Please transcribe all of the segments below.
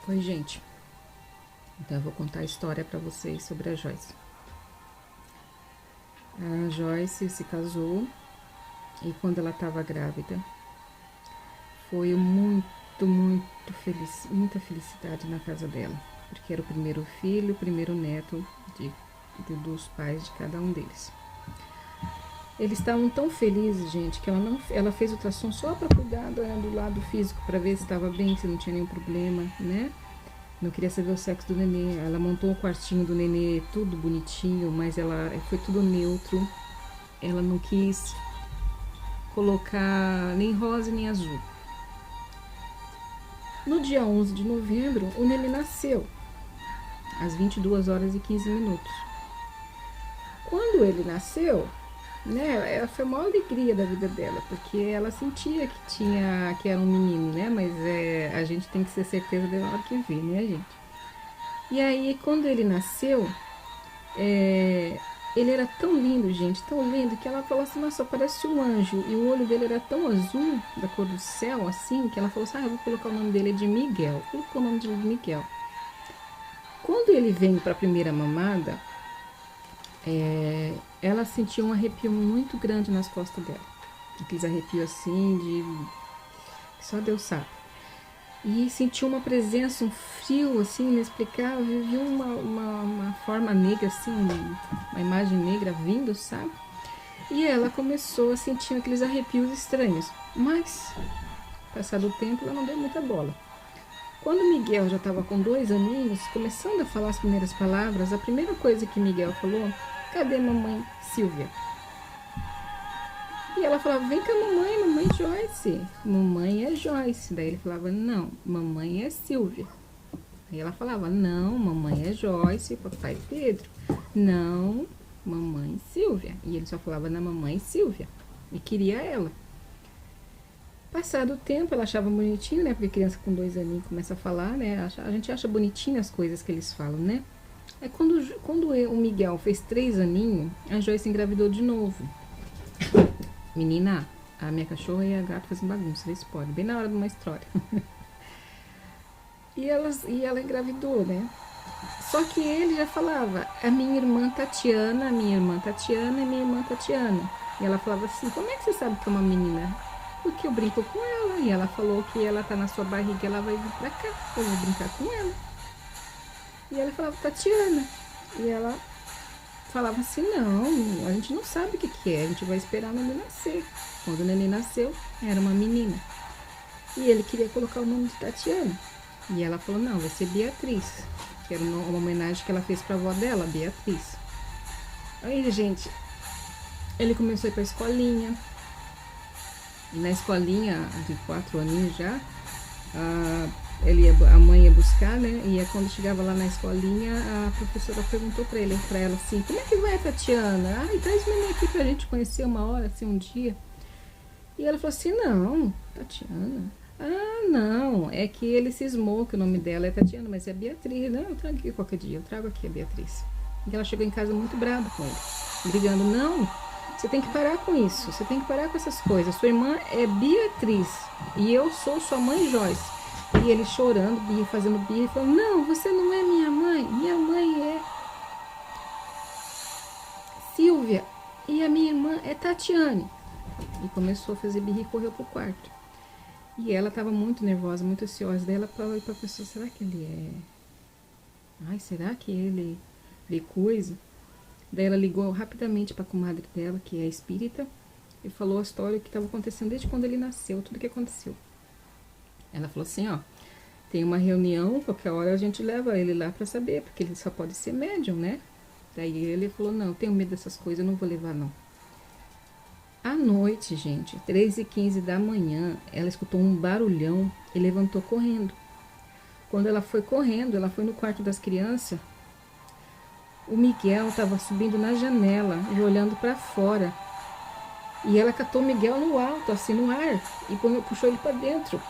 Oi, gente. Então eu vou contar a história para vocês sobre a Joyce. A Joyce se casou e quando ela estava grávida, foi muita felicidade na casa dela, porque era o primeiro filho, o primeiro neto dos pais de cada um deles. Eles estavam tão felizes, gente, que ela fez ultrassom só para cuidar do lado físico, para ver se estava bem, se não tinha nenhum problema, né? Não queria saber o sexo do nenê. Ela montou o quartinho do nenê, tudo bonitinho, mas ela foi tudo neutro. Ela não quis colocar nem rosa nem azul. No dia 11 de novembro, o nenê nasceu, às 22 horas e 15 minutos. Quando ele nasceu, né, foi a maior alegria da vida dela, porque ela sentia que era um menino, né, mas a gente tem que ter certeza da hora que vê, né, gente? E aí, quando ele nasceu, ele era tão lindo, gente, tão lindo, que ela falou assim, nossa, parece um anjo. E o olho dele era tão azul, da cor do céu, assim, que ela falou assim, eu vou colocar o nome dele de Miguel. Colocou o nome de Miguel. Quando ele veio para a primeira mamada, ela sentiu um arrepio muito grande nas costas dela. Aqueles arrepios assim, que só Deus sabe. E sentiu uma presença, um frio assim, inexplicável. Viu uma forma negra assim, uma imagem negra vindo, sabe? E ela começou a sentir aqueles arrepios estranhos. Mas, passado o tempo, ela não deu muita bola. Quando Miguel já estava com 2 aninhos, começando a falar as primeiras palavras, a primeira coisa que Miguel falou, cadê mamãe Silvia? E ela falava, vem cá mamãe Joyce. Mamãe é Joyce. Daí ele falava, não, mamãe é Silvia. Aí ela falava, não, mamãe é Joyce, papai Pedro. Não, mamãe Silvia. E ele só falava na mamãe Silvia. E queria ela. Passado o tempo, ela achava bonitinho, né? Porque criança com 2 aninhos começa a falar, né? A gente acha bonitinho as coisas que eles falam, né? Aí quando o Miguel fez 3 aninhos, a Joyce engravidou de novo. Menina, a minha cachorra e a gata fazem bagunça, eles podem, bem na hora de uma história. e ela engravidou, né? Só que ele já falava, a minha irmã Tatiana, a minha irmã Tatiana, a minha irmã Tatiana. E ela falava assim, como é que você sabe que é uma menina? Porque eu brinco com ela. E ela falou que ela tá na sua barriga, ela vai vir pra cá, eu vou brincar com ela. E ela falava, Tatiana. E ela falava assim, não, a gente não sabe o que é, a gente vai esperar o neném nascer. Quando o neném nasceu, era uma menina. E ele queria colocar o nome de Tatiana. E ela falou, não, vai ser Beatriz, que era uma homenagem que ela fez pra avó dela, Beatriz. Aí, gente, ele começou a ir pra escolinha. E na escolinha, de 4 aninhos já, a mãe ia buscar, né? E quando chegava lá na escolinha, a professora perguntou pra ela assim, como é que vai a Tatiana? Ai, traz o neném aqui pra gente conhecer uma hora, assim, um dia. E ela falou assim, não, Tatiana. Ah, não, é que ele cismou que o nome dela é Tatiana, mas é Beatriz. Não, eu trago aqui qualquer dia, eu trago aqui a Beatriz. E ela chegou em casa muito brava com ele, brigando, não, você tem que parar com isso, você tem que parar com essas coisas. Sua irmã é Beatriz e eu sou sua mãe Joyce. E ele chorando, birra, fazendo birra, e falando, não, você não é minha mãe é Silvia e a minha irmã é Tatiane. E começou a fazer birra e correu pro quarto. E ela tava muito nervosa, muito ansiosa. Daí ela falou pra pessoa, será que ele é... Ai, será que ele vê coisa? Daí ela ligou rapidamente pra comadre dela, que é espírita, e falou a história que estava acontecendo desde quando ele nasceu, tudo que aconteceu. Ela falou assim, ó, tem uma reunião, qualquer hora a gente leva ele lá pra saber, porque ele só pode ser médium, né? Daí ele falou, não, eu tenho medo dessas coisas, eu não vou levar não. À noite, gente, 3h15 da manhã, ela escutou um barulhão e levantou correndo. Quando ela foi correndo, ela foi no quarto das crianças, o Miguel estava subindo na janela e olhando para fora. E ela catou o Miguel no alto, assim, no ar, e puxou ele para dentro.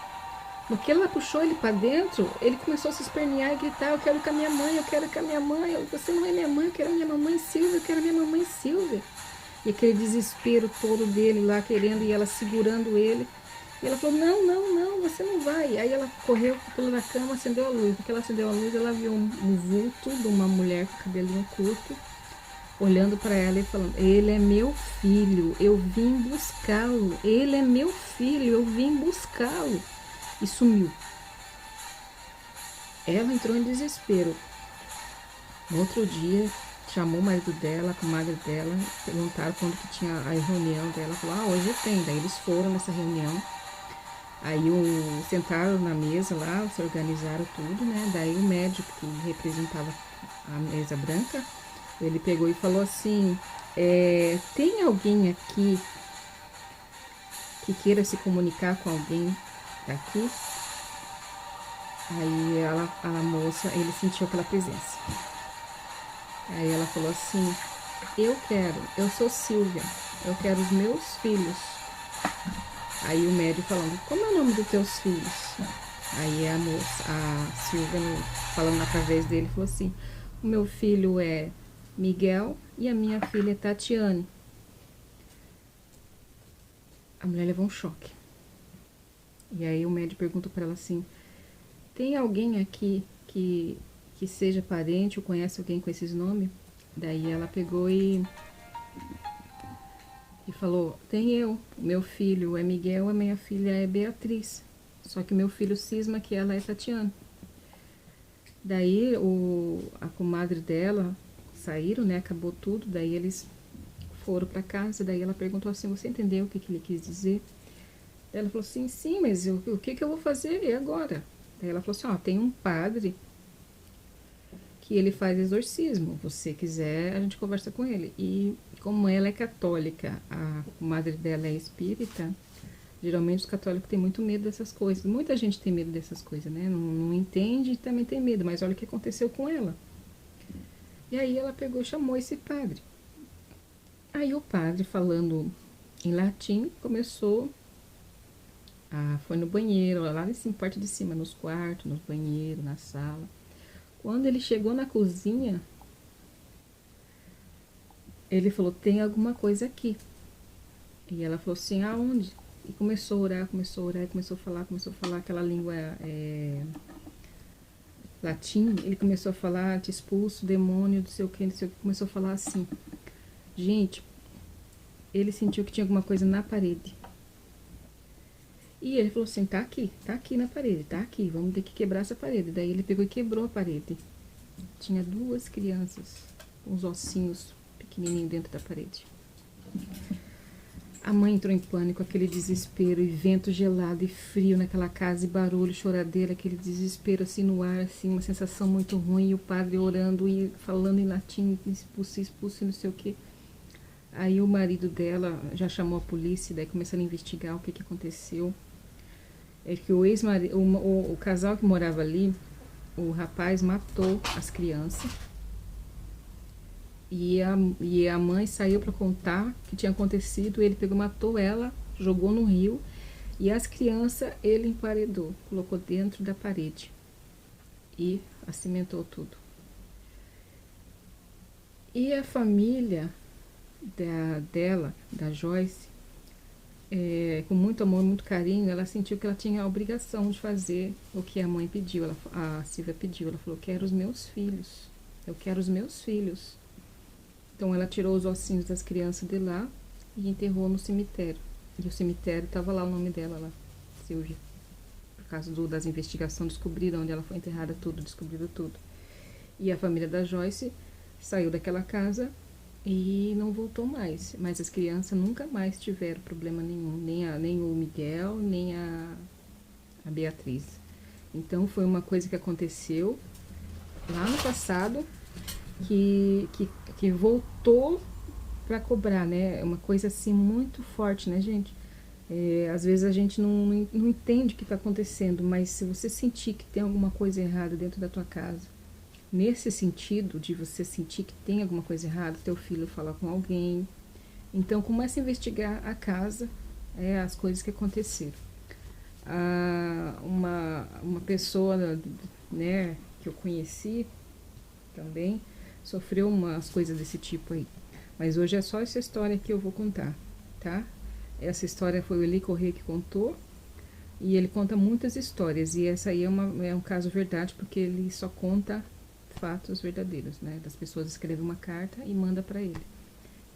No que ela puxou ele para dentro, ele começou a se espernear e gritar, eu quero com a minha mãe, eu quero com a minha mãe, você não é minha mãe, eu quero a minha mamãe Silvia, eu quero a minha mamãe Silvia. E aquele desespero todo dele lá querendo, e ela segurando ele. E ela falou, não, não, não, você não vai. Aí ela correu, pulou na cama, acendeu a luz. Porque ela acendeu a luz, ela viu um vulto de uma mulher com cabelinho curto, olhando para ela e falando, ele é meu filho, eu vim buscá-lo. Ele é meu filho, eu vim buscá-lo. E sumiu. Ela entrou em desespero. No outro dia, chamou o marido dela, a comadre dela, perguntaram quando que tinha a reunião dela. Falou, hoje tem. Daí eles foram nessa reunião. Aí sentaram na mesa lá, se organizaram tudo, né? Daí o médico que representava a mesa branca, ele pegou e falou assim, tem alguém aqui que queira se comunicar com alguém daqui? Aí a moça, ele sentiu aquela presença. Aí ela falou assim, eu sou Silvia, eu quero os meus filhos. Aí o médico falando, como é o nome dos teus filhos? Aí a moça, a Silvia, falando através dele, falou assim, o meu filho é Miguel e a minha filha é Tatiane. A mulher levou um choque. E aí o médico perguntou para ela assim, tem alguém aqui que seja parente ou conhece alguém com esses nomes? Daí ela pegou e falou, tem eu, meu filho é Miguel, a minha filha é Beatriz. Só que meu filho cisma que ela é Tatiana. Daí a comadre dela saíram, né? Acabou tudo. Daí eles foram para casa. Daí ela perguntou assim, você entendeu o que ele quis dizer? Daí ela falou assim, sim, mas o que eu vou fazer e agora? Daí ela falou assim, tem um padre que ele faz exorcismo. Se você quiser, a gente conversa com ele. E como ela é católica, a comadre dela é espírita, geralmente os católicos têm muito medo dessas coisas. Muita gente tem medo dessas coisas, né? Não entende e também tem medo, mas olha o que aconteceu com ela. E aí ela pegou e chamou esse padre. Aí o padre, falando em latim, começou foi no banheiro, lá em parte de cima, nos quartos, nos banheiros, na sala. Quando ele chegou na cozinha, ele falou, tem alguma coisa aqui. E ela falou assim, aonde? E começou a orar, começou a falar aquela língua latim. Ele começou a falar, te expulso, demônio, não sei o que, começou a falar assim. Gente, ele sentiu que tinha alguma coisa na parede. E ele falou assim, tá aqui na parede, tá aqui, vamos ter que quebrar essa parede. Daí ele pegou e quebrou a parede. Tinha 2 crianças, com os ossinhos pequenininhos dentro da parede. A mãe entrou em pânico, aquele desespero, e vento gelado e frio naquela casa, e barulho, choradeira, aquele desespero assim no ar, assim, uma sensação muito ruim, e o padre orando e falando em latim, expulso, não sei o que. Aí o marido dela já chamou a polícia, daí começaram a investigar o que aconteceu. É que o casal que morava ali, o rapaz matou as crianças. E a mãe saiu para contar o que tinha acontecido. Ele pegou, matou ela, jogou no rio. E as crianças ele emparedou, colocou dentro da parede. E acimentou tudo. E a família dela, da Joyce, com muito amor, muito carinho, ela sentiu que ela tinha a obrigação de fazer o que a mãe pediu, a Silvia pediu. Ela falou, eu quero os meus filhos. Então ela tirou os ossinhos das crianças de lá e enterrou no cemitério. E o cemitério estava lá o nome dela, lá, Silvia. Por causa das investigações, descobriram onde ela foi enterrada, descobriram tudo. E a família da Joyce saiu daquela casa e não voltou mais. Mas as crianças nunca mais tiveram problema nenhum, nem o Miguel, nem a Beatriz. Então foi uma coisa que aconteceu lá no passado, que voltou para cobrar, né? É uma coisa assim muito forte, né, gente? Às vezes a gente não entende o que está acontecendo, mas se você sentir que tem alguma coisa errada dentro da tua casa, nesse sentido de você sentir que tem alguma coisa errada, teu filho falar com alguém, então comece a investigar a casa, as coisas que aconteceram. Uma pessoa, né, que eu conheci também sofreu umas coisas desse tipo aí, mas hoje é só essa história que eu vou contar, tá? Essa história foi o Eli Corrêa que contou, E ele conta muitas histórias, e essa aí é um caso verdade, porque ele só conta fatos verdadeiros, né? Das pessoas escrevem uma carta e manda para ele.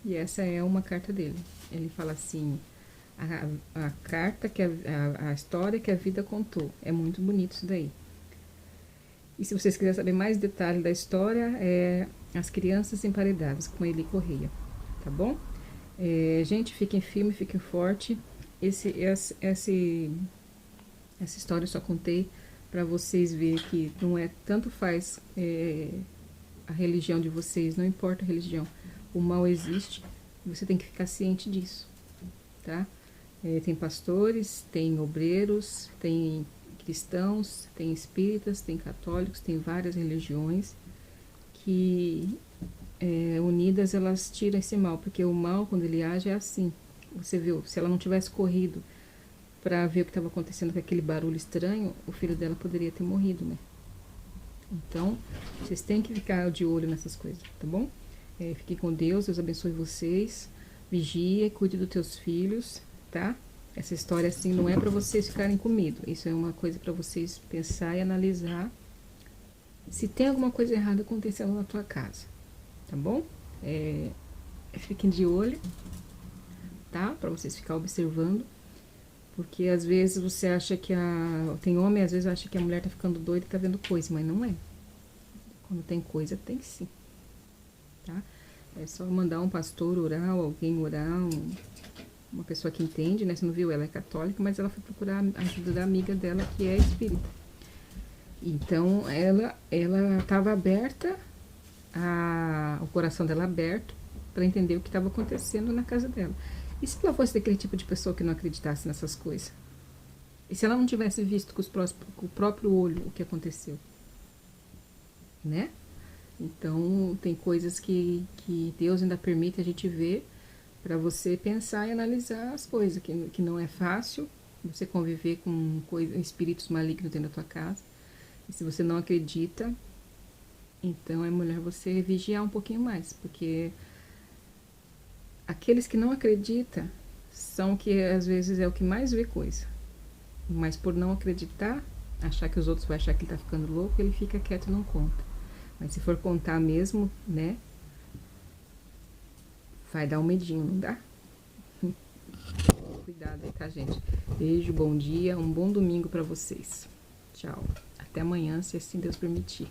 E essa é uma carta dele. Ele fala assim: a carta que a história que a vida contou. É muito bonito isso daí. E se vocês quiserem saber mais detalhes da história, é As Crianças Emparedadas, com Eli Correia, tá bom? Gente, fiquem firmes, fiquem fortes. Essa história eu só contei para vocês verem que não é tanto faz a religião de vocês, não importa a religião, o mal existe, você tem que ficar ciente disso, tá? Tem pastores, tem obreiros, tem cristãos, tem espíritas, tem católicos, tem várias religiões que unidas elas tiram esse mal, porque o mal quando ele age é assim. Você viu, se ela não tivesse corrido para ver o que estava acontecendo com aquele barulho estranho, o filho dela poderia ter morrido, né? Então, vocês têm que ficar de olho nessas coisas, tá bom? Fiquem com Deus, Deus abençoe vocês. Vigia, cuide dos teus filhos, tá? Essa história assim não é para vocês ficarem com medo. Isso é uma coisa para vocês pensar e analisar se tem alguma coisa errada acontecendo na tua casa, tá bom? Fiquem de olho, tá? Para vocês ficar observando. Porque às vezes você acha que tem homem, às vezes acha que a mulher tá ficando doida e tá vendo coisa, mas não é. Quando tem coisa, tem sim, tá? É só mandar um pastor orar, alguém orar, uma pessoa que entende, né? Você não viu, ela é católica, mas ela foi procurar a ajuda da amiga dela que é espírita. Então, ela estava aberta, o coração dela aberto para entender o que estava acontecendo na casa dela. E se ela fosse daquele tipo de pessoa que não acreditasse nessas coisas? E se ela não tivesse visto com o próprio olho o que aconteceu? Né? Então, tem coisas que Deus ainda permite a gente ver para você pensar e analisar as coisas, que não é fácil você conviver com espíritos malignos dentro da tua casa. E se você não acredita, então é melhor você vigiar um pouquinho mais, porque aqueles que não acreditam são que às vezes é o que mais vê coisa. Mas por não acreditar, achar que os outros vão achar que ele tá ficando louco, ele fica quieto e não conta. Mas se for contar mesmo, né, vai dar um medinho, não dá? Cuidado aí, tá, gente? Beijo, bom dia, um bom domingo pra vocês. Tchau. Até amanhã, se assim Deus permitir.